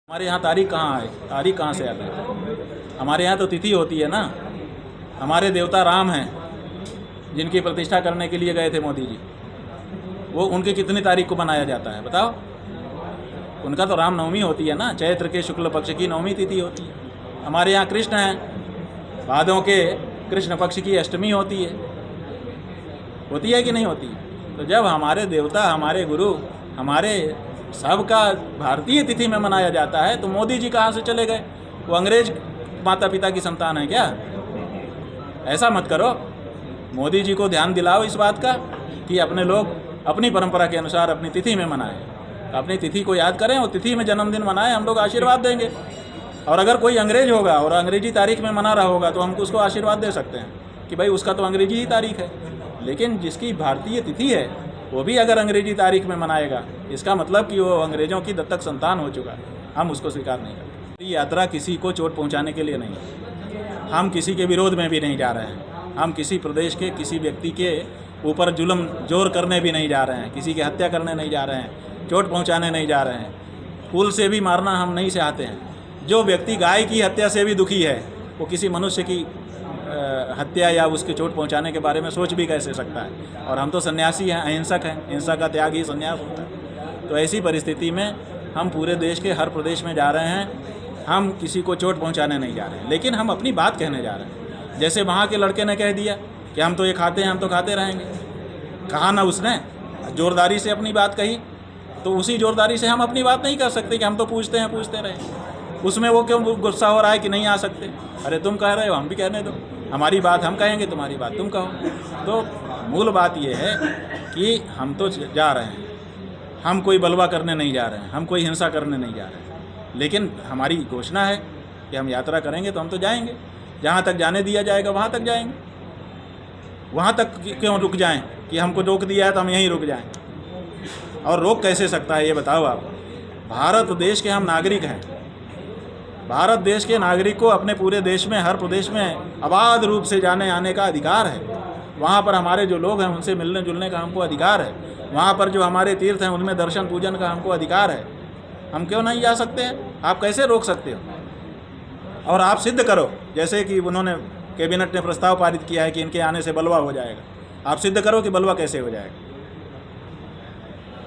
हमारे यहाँ तारीख कहाँ है? तारीख कहाँ से आता है? हमारे यहाँ तो तिथि होती है ना। हमारे देवता राम हैं, जिनकी प्रतिष्ठा करने के लिए गए थे मोदी जी। वो उनकी कितनी तारीख को मनाया जाता है बताओ? उनका तो राम नवमी होती है ना, चैत्र के शुक्ल पक्ष की नवमी तिथि होती है। हमारे यहाँ कृष्ण हैं, भादों के कृष्ण पक्ष की अष्टमी होती है कि नहीं होती है? तो जब हमारे देवता, हमारे गुरु, हमारे सबका भारतीय तिथि में मनाया जाता है तो मोदी जी कहाँ से चले गए? वो अंग्रेज माता पिता की संतान है क्या? ऐसा मत करो। मोदी जी को ध्यान दिलाओ इस बात का कि अपने लोग अपनी परंपरा के अनुसार अपनी तिथि में मनाएं, अपनी तिथि को याद करें और तिथि में जन्मदिन मनाएं। हम लोग आशीर्वाद देंगे। और अगर कोई अंग्रेज होगा और अंग्रेजी तारीख में मना रहा होगा तो हम उसको आशीर्वाद दे सकते हैं कि भाई उसका तो अंग्रेजी ही तारीख है। लेकिन जिसकी भारतीय तिथि है वो भी अगर अंग्रेजी तारीख में मनाएगा, इसका मतलब कि वो अंग्रेज़ों की दत्तक संतान हो चुका है। हम उसको स्वीकार नहीं करते। ये यात्रा किसी को चोट पहुंचाने के लिए नहीं है। हम किसी के विरोध में भी नहीं जा रहे हैं। हम किसी प्रदेश के किसी व्यक्ति के ऊपर जुल्म जोर करने भी नहीं जा रहे हैं, किसी की हत्या करने नहीं जा रहे हैं, चोट पहुँचाने नहीं जा रहे हैं। फूल से भी मारना हम नहीं चाहते हैं। जो व्यक्ति गाय की हत्या से भी दुखी है वो किसी मनुष्य की हत्या या उसकी चोट पहुंचाने के बारे में सोच भी कैसे सकता है? और हम तो सन्यासी हैं, अहिंसक हैं। हिंसा का त्याग ही संन्यास होता है। तो ऐसी परिस्थिति में हम पूरे देश के हर प्रदेश में जा रहे हैं। हम किसी को चोट पहुंचाने नहीं जा रहे हैं, लेकिन हम अपनी बात कहने जा रहे हैं। जैसे वहाँ के लड़के ने कह दिया कि हम तो ये खाते हैं, हम तो खाते रहेंगे। कहा ना उसने, जोरदारी से अपनी बात कही, तो उसी जोरदारी से हम अपनी बात नहीं कर सकते कि हम तो पूछते हैं, पूछते रहें। उसमें वो क्यों गुस्सा हो रहा है कि नहीं आ सकते? अरे तुम कह रहे हो, हम भी कहने दो। हमारी बात हम कहेंगे, तुम्हारी बात तुम कहो। तो मूल बात यह है कि हम तो जा रहे हैं, हम कोई बलवा करने नहीं जा रहे हैं, हम कोई हिंसा करने नहीं जा रहे हैं। लेकिन हमारी घोषणा है कि हम यात्रा करेंगे तो हम तो जाएंगे। जहाँ तक जाने दिया जाएगा वहाँ तक जाएंगे। वहाँ तक क्यों रुक जाएं कि हमको रोक दिया है तो हम यहीं रुक जाएं? और रोक कैसे सकता है ये बताओ आप? भारत देश के हम नागरिक हैं। भारत देश के नागरिक को अपने पूरे देश में, हर प्रदेश में अबाध रूप से जाने आने का अधिकार है। वहाँ पर हमारे जो लोग हैं उनसे मिलने जुलने का हमको अधिकार है। वहाँ पर जो हमारे तीर्थ हैं उनमें दर्शन पूजन का हमको अधिकार है। हम क्यों नहीं जा सकते हैं? आप कैसे रोक सकते हो? और आप सिद्ध करो, जैसे कि उन्होंने कैबिनेट ने प्रस्ताव पारित किया है कि इनके आने से बलवा हो जाएगा। आप सिद्ध करो कि बलवा कैसे हो जाएगा।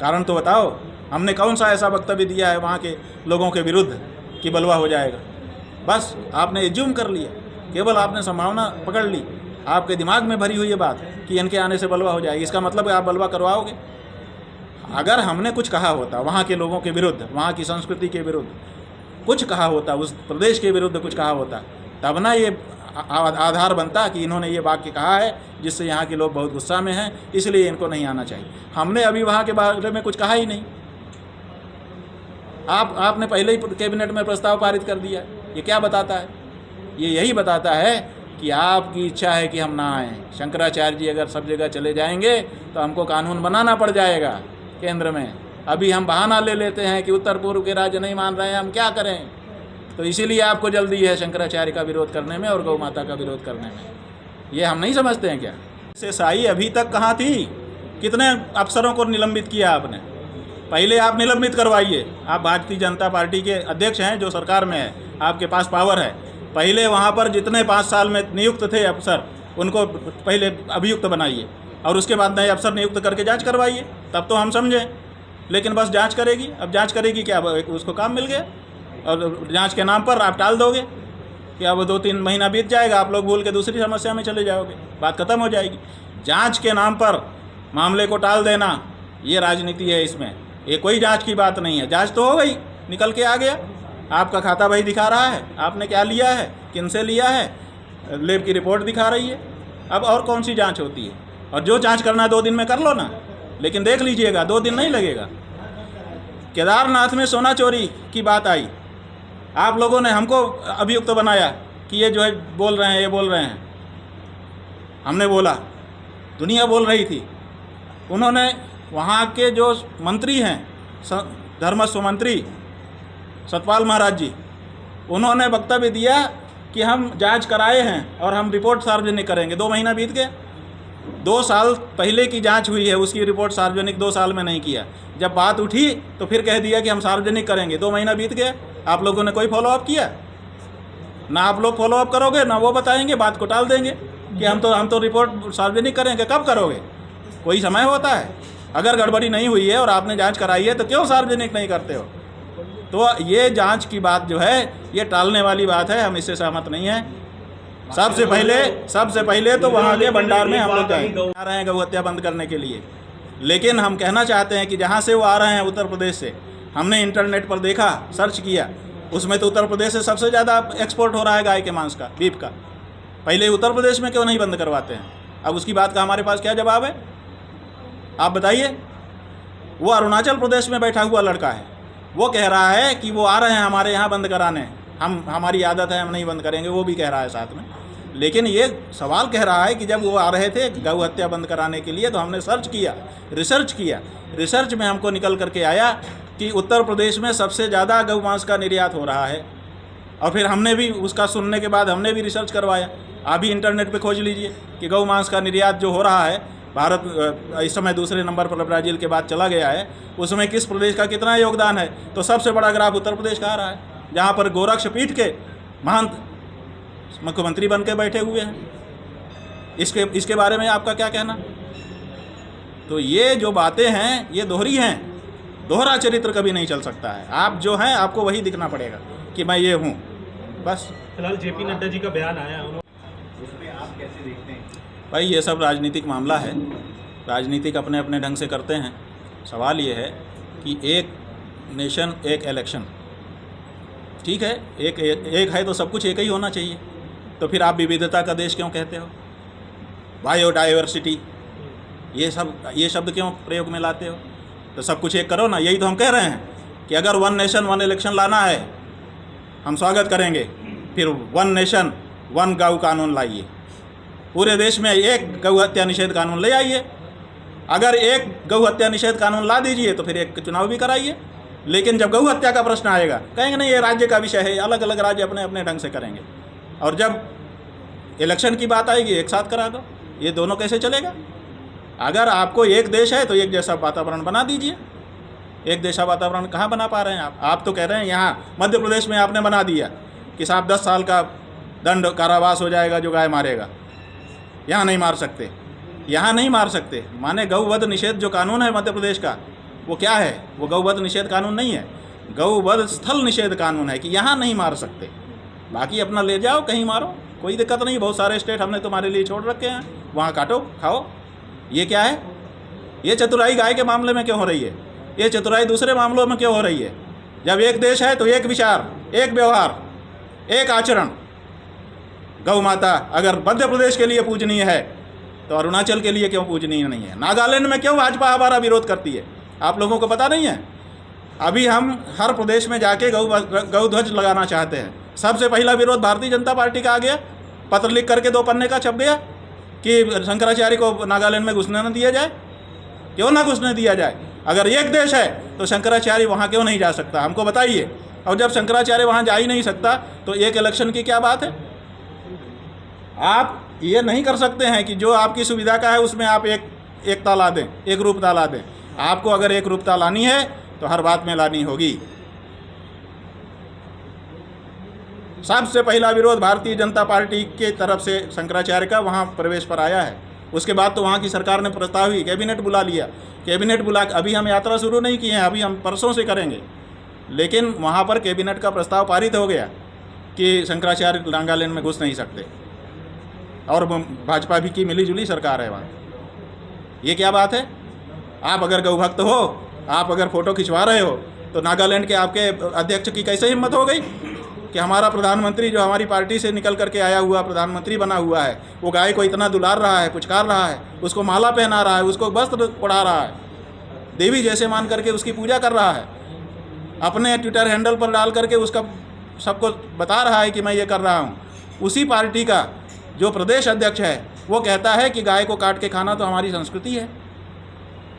कारण तो बताओ। हमने कौन सा ऐसा वक्तव्य दिया है वहाँ के लोगों के विरुद्ध कि बलवा हो जाएगा? बस आपने एज्यूम कर लिया, केवल आपने संभावना पकड़ ली। आपके दिमाग में भरी हुई ये बात कि इनके आने से बलवा हो जाएगी। इसका मतलब है आप बलवा करवाओगे। अगर हमने कुछ कहा होता वहाँ के लोगों के विरुद्ध, वहाँ की संस्कृति के विरुद्ध कुछ कहा होता, उस प्रदेश के विरुद्ध कुछ कहा होता, तब ना ये आधार बनता कि इन्होंने ये वाक्य कहा है जिससे यहाँ के लोग बहुत गुस्सा में हैं, इसलिए इनको नहीं आना चाहिए। हमने अभी वहाँ के बारे में कुछ कहा ही नहीं। आपने पहले ही कैबिनेट में प्रस्ताव पारित कर दिया। ये क्या बताता है? ये यही बताता है कि आपकी इच्छा है कि हम ना आएँ। शंकराचार्य जी अगर सब जगह चले जाएंगे तो हमको कानून बनाना पड़ जाएगा केंद्र में। अभी हम बहाना ले लेते हैं कि उत्तर पूर्व के राज्य नहीं मान रहे हैं, हम क्या करें? तो इसीलिए आपको जल्दी है शंकराचार्य का विरोध करने में और गौ माता का विरोध करने में। ये हम नहीं समझते हैं क्या? साई अभी तक कहाँ थी? कितने अफसरों को निलंबित किया आपने? पहले आप निलंबित करवाइए। आप भारतीय जनता पार्टी के अध्यक्ष हैं, जो सरकार में है, आपके पास पावर है। पहले वहाँ पर जितने 5 साल में नियुक्त थे अफसर, उनको पहले अभियुक्त बनाइए और उसके बाद नए अफसर नियुक्त करके जांच करवाइए, तब तो हम समझें। लेकिन बस जांच करेगी। अब जांच करेगी क्या? उसको काम मिल गया और जांच के नाम पर आप टाल दोगे कि अब 2-3 महीना बीत जाएगा, आप लोग भूल के दूसरी समस्या में चले जाओगे, बात खत्म हो जाएगी। जांच के नाम पर मामले को टाल देना, ये राजनीति है। इसमें ये कोई जांच की बात नहीं है। जांच तो हो गई, निकल के आ गया। आपका खाता भाई दिखा रहा है आपने क्या लिया है, किनसे लिया है, लैब की रिपोर्ट दिखा रही है। अब और कौन सी जांच होती है? और जो जांच करना है 2 दिन में कर लो ना, लेकिन देख लीजिएगा 2 दिन नहीं लगेगा। केदारनाथ में सोना चोरी की बात आई, आप लोगों ने हमको अभियुक्त बनाया कि ये जो है बोल रहे हैं, ये बोल रहे हैं। हमने बोला, दुनिया बोल रही थी। उन्होंने वहाँ के जो मंत्री हैं, धर्मस्व मंत्री सतपाल महाराज जी, उन्होंने वक्तव्य दिया कि हम जांच कराए हैं और हम रिपोर्ट सार्वजनिक करेंगे। 2 महीना बीत गए। 2 साल पहले की जांच हुई है, उसकी रिपोर्ट सार्वजनिक 2 साल में नहीं किया। जब बात उठी तो फिर कह दिया कि हम सार्वजनिक करेंगे। 2 महीना बीत गया। आप लोगों ने कोई फॉलोअप किया? ना आप लोग फॉलोअप करोगे, ना वो बताएंगे, बात को टाल देंगे कि हम तो रिपोर्ट सार्वजनिक करेंगे। कब करोगे? कोई समय होता है? अगर गड़बड़ी नहीं हुई है और आपने जांच कराई है तो क्यों सार्वजनिक नहीं करते हो? तो ये जांच की बात जो है ये टालने वाली बात है, हम इससे सहमत नहीं हैं। सबसे पहले तो वहाँ के भंडार में हम लोग आ रहे हैं गौ हत्या बंद करने के लिए। लेकिन हम कहना चाहते हैं कि जहाँ से वो आ रहे हैं उत्तर प्रदेश से, हमने इंटरनेट पर देखा, सर्च किया, उसमें तो उत्तर प्रदेश से सबसे ज़्यादा एक्सपोर्ट हो रहा है गाय के मांस का, बीफ का। पहले उत्तर प्रदेश में क्यों नहीं बंद करवाते हैं? अब उसकी बात का हमारे पास क्या जवाब है, आप बताइए। वो अरुणाचल प्रदेश में बैठा हुआ लड़का है, वो कह रहा है कि वो आ रहे हैं हमारे यहाँ बंद कराने, हमारी आदत है, हम नहीं बंद करेंगे, वो भी कह रहा है साथ में। लेकिन ये सवाल कह रहा है कि जब वो आ रहे थे गौ हत्या बंद कराने के लिए तो हमने सर्च किया, रिसर्च किया, रिसर्च में हमको निकल करके आया कि उत्तर प्रदेश में सबसे ज़्यादा गौ मांस का निर्यात हो रहा है। और फिर हमने भी उसका सुनने के बाद हमने भी रिसर्च करवाया। आप भी इंटरनेट पे खोज लीजिए कि गौ मांस का निर्यात जो हो रहा है, भारत इस समय दूसरे नंबर पर ब्राज़ील के बाद चला गया है, उसमें किस प्रदेश का कितना योगदान है? तो सबसे बड़ा ग्राफ उत्तर प्रदेश का आ रहा है, जहाँ पर गोरक्ष पीठ के महंत मुख्यमंत्री बन के बैठे हुए हैं। इसके बारे में आपका क्या कहना? तो ये जो बातें हैं ये दोहरी हैं, दोहरा चरित्र कभी नहीं चल सकता है। आप जो हैं आपको वही दिखना पड़ेगा कि मैं ये हूँ, बस। फिलहाल जेपी नड्डा जी का बयान आया, उसमें आप कैसे देखते हैं? भाई ये सब राजनीतिक मामला है, राजनीतिक अपने अपने ढंग से करते हैं। सवाल ये है कि एक नेशन एक इलेक्शन, ठीक है, एक है तो सब कुछ एक ही होना चाहिए। तो फिर आप विविधता का देश क्यों कहते हो? बायोडाइवर्सिटी, ये शब्द क्यों प्रयोग में लाते हो? तो सब कुछ एक करो ना। यही तो हम कह रहे हैं कि अगर वन नेशन वन इलेक्शन लाना है, हम स्वागत करेंगे। फिर वन नेशन वन गौ कानून लाइए, पूरे देश में एक गौ हत्या निषेध कानून ले आइए। अगर एक गौ हत्या निषेध कानून ला दीजिए तो फिर एक चुनाव भी कराइए। लेकिन जब गौ हत्या का प्रश्न आएगा, कहेंगे नहीं ये राज्य का विषय है, अलग अलग राज्य अपने अपने ढंग से करेंगे। और जब इलेक्शन की बात आएगी एक साथ करा दो। ये दोनों कैसे चलेगा? अगर आपको एक देश है तो एक जैसा वातावरण बना दीजिए। एक जैसा वातावरण कहाँ बना पा रहे हैं आप तो कह रहे हैं यहाँ मध्य प्रदेश में आपने बना दिया कि साहब 10 साल का दंड कारावास हो जाएगा जो गाय मारेगा। यहाँ नहीं मार सकते, यहाँ नहीं मार सकते। माने गौवध निषेध जो कानून है मध्य प्रदेश का, वो क्या है? वो गौवध निषेध कानून नहीं है, गौवध स्थल निषेध कानून है कि यहाँ नहीं मार सकते। बाकी अपना ले जाओ, कहीं मारो, कोई दिक्कत नहीं। बहुत सारे स्टेट हमने तुम्हारे लिए छोड़ रखे हैं, वहाँ काटो खाओ। ये क्या है? ये चतुराई गाय के मामले में क्यों हो रही है? ये चतुराई दूसरे मामलों में क्यों हो रही है? जब एक देश है तो एक विचार, एक व्यवहार, एक आचरण। गौ माता अगर मध्य प्रदेश के लिए पूजनीय है तो अरुणाचल के लिए क्यों पूजनीय नहीं है? नागालैंड में क्यों भाजपा हमारा विरोध करती है? आप लोगों को पता नहीं है? अभी हम हर प्रदेश में जाके गौ ध्वज लगाना चाहते हैं। सबसे पहला विरोध भारतीय जनता पार्टी का आ गया, पत्र लिख करके 2 पन्ने का छप गया कि शंकराचार्य को नागालैंड में घुसने न दिया जाए। क्यों ना घुसने दिया जाए? अगर एक देश है तो शंकराचार्य वहाँ क्यों नहीं जा सकता? हमको बताइए। और जब शंकराचार्य वहाँ जा ही नहीं सकता तो एक इलेक्शन की क्या बात है? आप ये नहीं कर सकते हैं कि जो आपकी सुविधा का है उसमें आप एकता ला दें, एक रूपता ला दें। आपको अगर एक रूपता लानी है तो हर बात में लानी होगी। सबसे पहला विरोध भारतीय जनता पार्टी के तरफ से शंकराचार्य का वहाँ प्रवेश पर आया है। उसके बाद तो वहाँ की सरकार ने प्रस्ताव ही, कैबिनेट बुला लिया। कैबिनेट बुला, अभी हम यात्रा शुरू नहीं की है, अभी हम परसों से करेंगे। लेकिन वहाँ पर कैबिनेट का प्रस्ताव पारित हो गया कि शंकराचार्य नागालैंड में घुस नहीं सकते। और भाजपा भी की मिली-जुली सरकार है वहाँ। ये क्या बात है? आप अगर गौ भक्त हो, आप अगर फ़ोटो खिंचवा रहे हो तो नागालैंड के आपके अध्यक्ष की कैसे हिम्मत हो गई कि हमारा प्रधानमंत्री जो हमारी पार्टी से निकल करके आया हुआ प्रधानमंत्री बना हुआ है, वो गाय को इतना दुलार रहा है, पुचकार रहा है, उसको माला पहना रहा है, उसको वस्त्र ओढ़ा रहा है, देवी जैसे मान करके उसकी पूजा कर रहा है, अपने ट्विटर हैंडल पर डाल करके उसका सबको बता रहा है कि मैं ये कर रहा हूँ। उसी पार्टी का जो प्रदेश अध्यक्ष है वो कहता है कि गाय को काट के खाना तो हमारी संस्कृति है।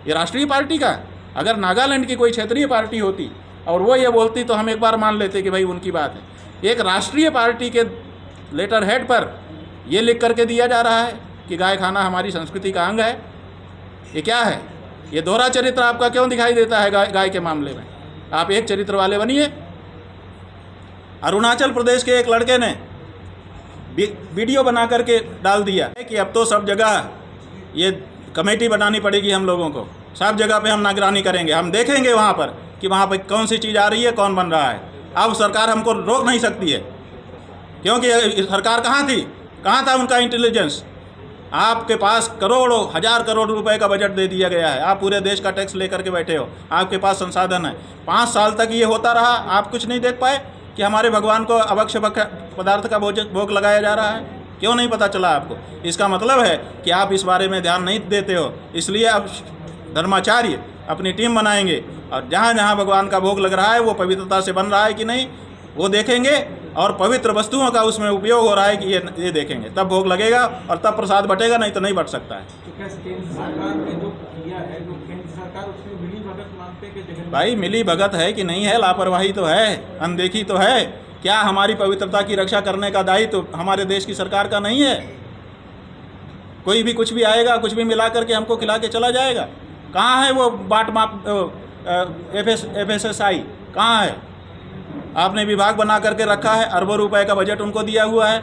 ये राष्ट्रीय पार्टी का, अगर नागालैंड की कोई क्षेत्रीय पार्टी होती और वो ये बोलती तो हम एक बार मान लेते कि भाई उनकी बात है। एक राष्ट्रीय पार्टी के लेटर हेड पर ये लिख करके दिया जा रहा है कि गाय खाना हमारी संस्कृति का अंग है। ये क्या है? ये दोहरा चरित्र आपका क्यों दिखाई देता है गाय के मामले में? आप एक चरित्र वाले बनिए। अरुणाचल प्रदेश के एक लड़के ने वीडियो बना करके डाल दिया है कि अब तो सब जगह ये कमेटी बनानी पड़ेगी हम लोगों को, सब जगह पे हम निगरानी करेंगे, हम देखेंगे वहाँ पर कि वहाँ पर कौन सी चीज़ आ रही है, कौन बन रहा है। अब सरकार हमको रोक नहीं सकती है, क्योंकि सरकार कहाँ थी, कहाँ था उनका इंटेलिजेंस। आपके पास करोड़ों हजार करोड़ रुपए का बजट दे दिया गया है, आप पूरे देश का टैक्स लेकर के बैठे हो, आपके पास संसाधन है। 5 साल तक ये होता रहा, आप कुछ नहीं देख पाए कि हमारे भगवान को अभक्ष्य पदार्थ का भोग लगाया जा रहा है। क्यों नहीं पता चला आपको? इसका मतलब है कि आप इस बारे में ध्यान नहीं देते हो। इसलिए अब धर्माचार्य अपनी टीम बनाएंगे और जहाँ जहाँ भगवान का भोग लग रहा है वो पवित्रता से बन रहा है कि नहीं वो देखेंगे, और पवित्र वस्तुओं का उसमें उपयोग हो रहा है कि ये देखेंगे, तब भोग लगेगा और तब प्रसाद बटेगा, नहीं तो नहीं बट सकता है। तो क्या केंद्र सरकार ने जो किया है, जो केंद्र सरकार उसमें मिली भगत मानते हैं कि भाई मिली भगत है कि नहीं है, लापरवाही तो है, अनदेखी तो है। क्या हमारी पवित्रता की रक्षा करने का दायित्व तो हमारे देश की सरकार का नहीं है? कोई भी कुछ भी आएगा, कुछ भी मिला करके हमको खिला के चला जाएगा। कहाँ है वो बाट माप FSSAI कहाँ है? आपने विभाग बना करके रखा है, अरबों रुपए का बजट उनको दिया हुआ है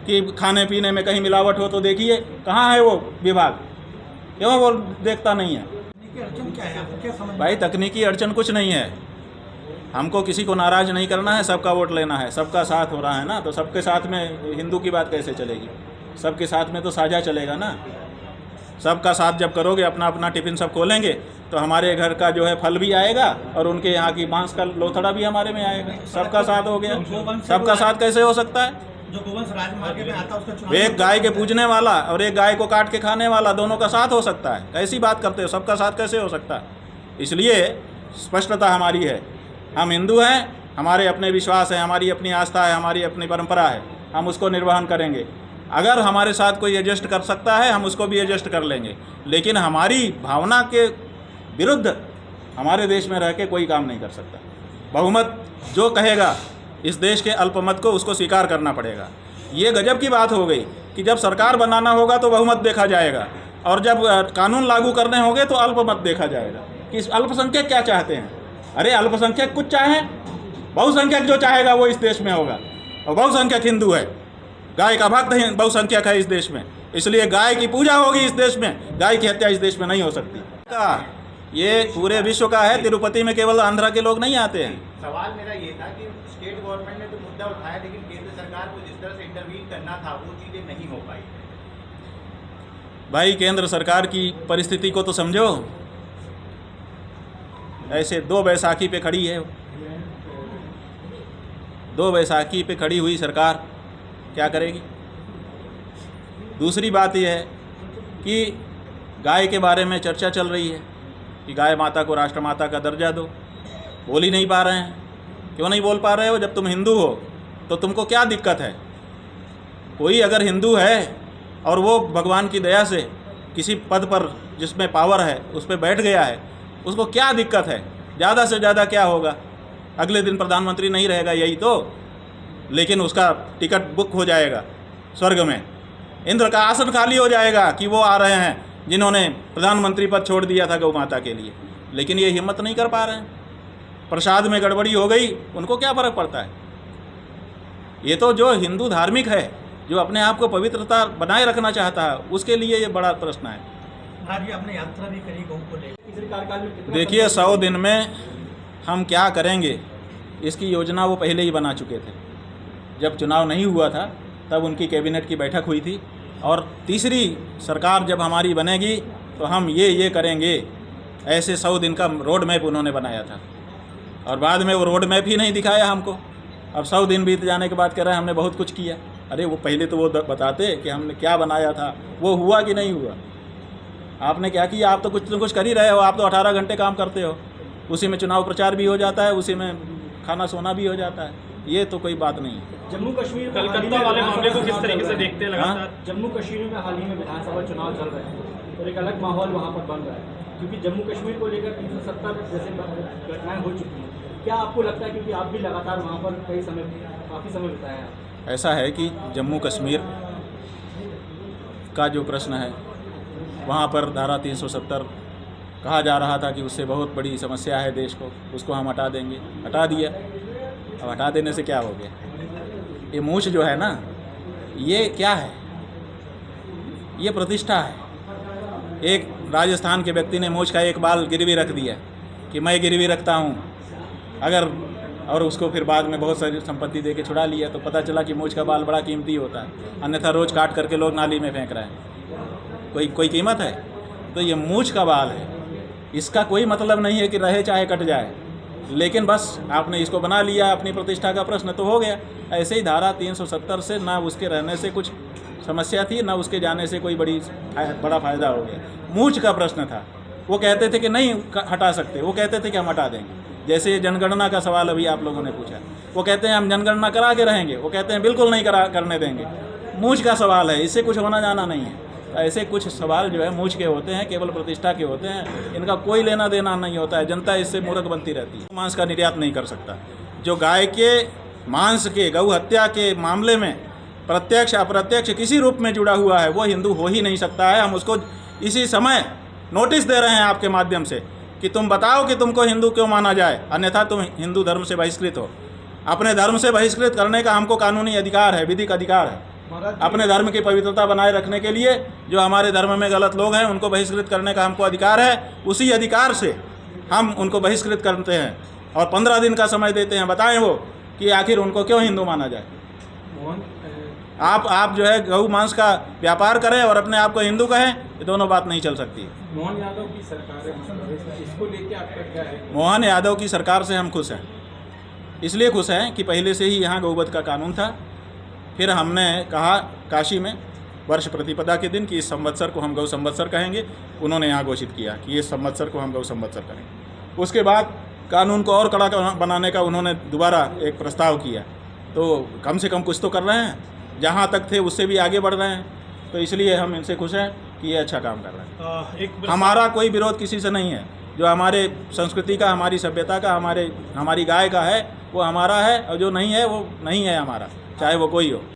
कि खाने पीने में कहीं मिलावट हो तो देखिए। कहाँ है वो विभाग? क्यों वो देखता नहीं है? अड़चन क्या है, आपको क्या समझ? भाई तकनीकी अड़चन कुछ नहीं है, हमको किसी को नाराज़ नहीं करना है, सबका वोट लेना है, सबका साथ हो रहा है ना, तो सबके साथ में हिंदू की बात कैसे चलेगी? सबके साथ में तो साझा चलेगा ना। सबका साथ जब करोगे, अपना अपना टिफिन सब खोलेंगे, तो हमारे घर का जो है फल भी आएगा और उनके यहाँ की बांस का लोथड़ा भी हमारे में आएगा। सबका साथ हो गया। सबका साथ कैसे हो सकता है? जो गोवंश राजमार्ग में आता है उसका चुनाव एक गाय के पूजने वाला और एक गाय को काट के खाने वाला, दोनों का साथ हो सकता है? कैसी बात करते हो? सबका साथ कैसे हो सकता है? इसलिए स्पष्टता हमारी है, हम हिंदू हैं, हमारे अपने विश्वास है, हमारी अपनी आस्था है, हमारी अपनी परंपरा है, हम उसको निर्वहन करेंगे। अगर हमारे साथ कोई एडजस्ट कर सकता है, हम उसको भी एडजस्ट कर लेंगे, लेकिन हमारी भावना के विरुद्ध हमारे देश में रह के कोई काम नहीं कर सकता। बहुमत जो कहेगा इस देश के अल्पमत को, उसको स्वीकार करना पड़ेगा। ये गजब की बात हो गई कि जब सरकार बनाना होगा तो बहुमत देखा जाएगा, और जब कानून लागू करने होंगे तो अल्पमत देखा जाएगा कि अल्पसंख्यक क्या चाहते हैं। अरे अल्पसंख्यक कुछ चाहे, बहुसंख्यक जो चाहेगा वो इस देश में होगा, और बहुसंख्यक हिंदू है, गाय का भक्त बहुसंख्यक है इस देश में, इसलिए गाय की पूजा होगी इस देश में, गाय की हत्या इस देश में नहीं हो सकती। ये पूरे विश्व का है, तिरुपति में केवल आंध्रा के लोग नहीं आते हैं। सवाल मेरा ये था कि स्टेट गवर्नमेंट ने तो मुद्दा उठाया, लेकिन केंद्र सरकार को जिस तरह से इंटरवीन करना था वो चीज़ें नहीं हो पाई। भाई केंद्र सरकार की परिस्थिति को तो समझो, ऐसे 2 बैसाखी पे खड़ी है, 2 बैसाखी पे खड़ी हुई सरकार क्या करेगी? दूसरी बात यह है कि गाय के बारे में चर्चा चल रही है कि गाय माता को राष्ट्रमाता का दर्जा दो, बोल ही नहीं पा रहे हैं। क्यों नहीं बोल पा रहे हो? जब तुम हिंदू हो तो तुमको क्या दिक्कत है? कोई अगर हिंदू है और वो भगवान की दया से किसी पद पर जिसमें पावर है उस पर बैठ गया है, उसको क्या दिक्कत है? ज़्यादा से ज़्यादा क्या होगा? अगले दिन प्रधानमंत्री नहीं रहेगा, यही तो, लेकिन उसका टिकट बुक हो जाएगा स्वर्ग में, इंद्र का आसन खाली हो जाएगा कि वो आ रहे हैं जिन्होंने प्रधानमंत्री पद छोड़ दिया था गौ माता के लिए। लेकिन ये हिम्मत नहीं कर पा रहे हैं। प्रसाद में गड़बड़ी हो गई, उनको क्या फ़र्क पड़ता है? ये तो जो हिंदू धार्मिक है, जो अपने आप को पवित्रता बनाए रखना चाहता है, उसके लिए ये बड़ा प्रश्न है। आज आपने यात्रा भी करी गौ को लेकर, पिछले कार्यकाल में कितना देखिए 100 दिन में हम क्या करेंगे, इसकी योजना वो पहले ही बना चुके थे। जब चुनाव नहीं हुआ था तब उनकी कैबिनेट की बैठक हुई थी, और तीसरी सरकार जब हमारी बनेगी तो हम ये करेंगे, ऐसे 100 दिन का रोड मैप उन्होंने बनाया था, और बाद में वो रोड मैप ही नहीं दिखाया हमको। अब 100 दिन बीत जाने के बाद कह रहे हैं हमने बहुत कुछ किया। अरे वो पहले तो वो बताते कि हमने क्या बनाया था, वो हुआ कि नहीं हुआ। आपने क्या किया? आप तो कुछ कर ही रहे हो, आप तो 18 घंटे काम करते हो, उसी में चुनाव प्रचार भी हो जाता है, उसी में खाना सोना भी हो जाता है। ये तो कोई बात नहीं है। जम्मू कश्मीर में कलकत्ता वाले मामले को किस तरीके से देखते हैं लगातार? जम्मू कश्मीर में हाल ही में विधानसभा चुनाव चल रहे हैं और एक अलग माहौल वहाँ पर बन रहा है, क्योंकि जम्मू कश्मीर को लेकर 370 जैसे घटनाएं हो चुकी हैं। क्या आपको लगता है, क्योंकि आप भी लगातार वहाँ पर काफ़ी समय बिताए हैं? ऐसा है कि जम्मू कश्मीर का जो प्रश्न है, वहाँ पर धारा 370 कहा जा रहा था कि उससे बहुत बड़ी समस्या है देश को, उसको हम हटा देंगे, हटा दिया। अब हटा देने से क्या हो गया? ये मूछ जो है ना, ये क्या है? ये प्रतिष्ठा है। एक राजस्थान के व्यक्ति ने मूछ का एक बाल गिरवी रख दिया कि मैं गिरवी रखता हूँ, अगर और उसको फिर बाद में बहुत सारी संपत्ति दे के छुड़ा लिया, तो पता चला कि मूछ का बाल बड़ा कीमती होता है, अन्यथा रोज़ काट करके लोग नाली में फेंक रहे हैं। कोई कीमत है? तो ये मूछ का बाल है, इसका कोई मतलब नहीं है कि रहे चाहे कट जाए, लेकिन बस आपने इसको बना लिया, अपनी प्रतिष्ठा का प्रश्न तो हो गया। ऐसे ही धारा 370 से ना उसके रहने से कुछ समस्या थी, ना उसके जाने से कोई बड़ा फ़ायदा हो गया। मूछ का प्रश्न था, वो कहते थे कि नहीं हटा सकते, वो कहते थे कि हम हटा देंगे। जैसे ये जनगणना का सवाल अभी आप लोगों ने पूछा, वो कहते हैं हम जनगणना करा के रहेंगे, वो कहते हैं बिल्कुल नहीं करने देंगे। मूछ का सवाल है, इससे कुछ होना जाना नहीं है। ऐसे कुछ सवाल जो है मूछ के होते हैं, केवल प्रतिष्ठा के होते हैं, इनका कोई लेना देना नहीं होता है। जनता इससे मूर्ख बनती रहती है। मांस का निर्यात नहीं कर सकता। जो गाय के मांस के, गौ हत्या के मामले में प्रत्यक्ष अप्रत्यक्ष किसी रूप में जुड़ा हुआ है, वो हिंदू हो ही नहीं सकता है। हम उसको इसी समय नोटिस दे रहे हैं आपके माध्यम से कि तुम बताओ कि तुमको हिंदू क्यों माना जाए, अन्यथा तुम हिंदू धर्म से बहिष्कृत हो। अपने धर्म से बहिष्कृत करने का हमको कानूनी अधिकार है, विधिक अधिकार है। अपने धर्म की पवित्रता बनाए रखने के लिए जो हमारे धर्म में गलत लोग हैं उनको बहिष्कृत करने का हमको अधिकार है। उसी अधिकार से हम उनको बहिष्कृत करते हैं और 15 दिन का समय देते हैं, बताएं वो कि आखिर उनको क्यों हिंदू माना जाए। आप जो है गौ मांस का व्यापार करें और अपने आप को हिंदू कहें, ये दोनों बात नहीं चल सकती। मोहन यादव की सरकार है, इसको लेके आपका क्या है? मोहन यादव की सरकार से हम खुश हैं। इसलिए खुश हैं कि पहले से ही यहाँ गौवध का कानून था। फिर हमने कहा काशी में वर्ष प्रतिपदा के दिन कि इस संवत्सर को हम गौ संवत्सर कहेंगे। उन्होंने यहाँ घोषित किया कि इस संवत्सर को हम गौ संवत्सर करेंगे। उसके बाद कानून को और कड़ा बनाने का उन्होंने दोबारा एक प्रस्ताव किया। तो कम से कम कुछ तो कर रहे हैं, जहाँ तक थे उससे भी आगे बढ़ रहे हैं। तो इसलिए हम इनसे खुश हैं कि ये अच्छा काम कर रहे हैं। हमारा कोई विरोध किसी से नहीं है। जो हमारे संस्कृति का, हमारी सभ्यता का, हमारी गाय का है वो हमारा है, और जो नहीं है वो नहीं है हमारा, चाहे वो कोई हो।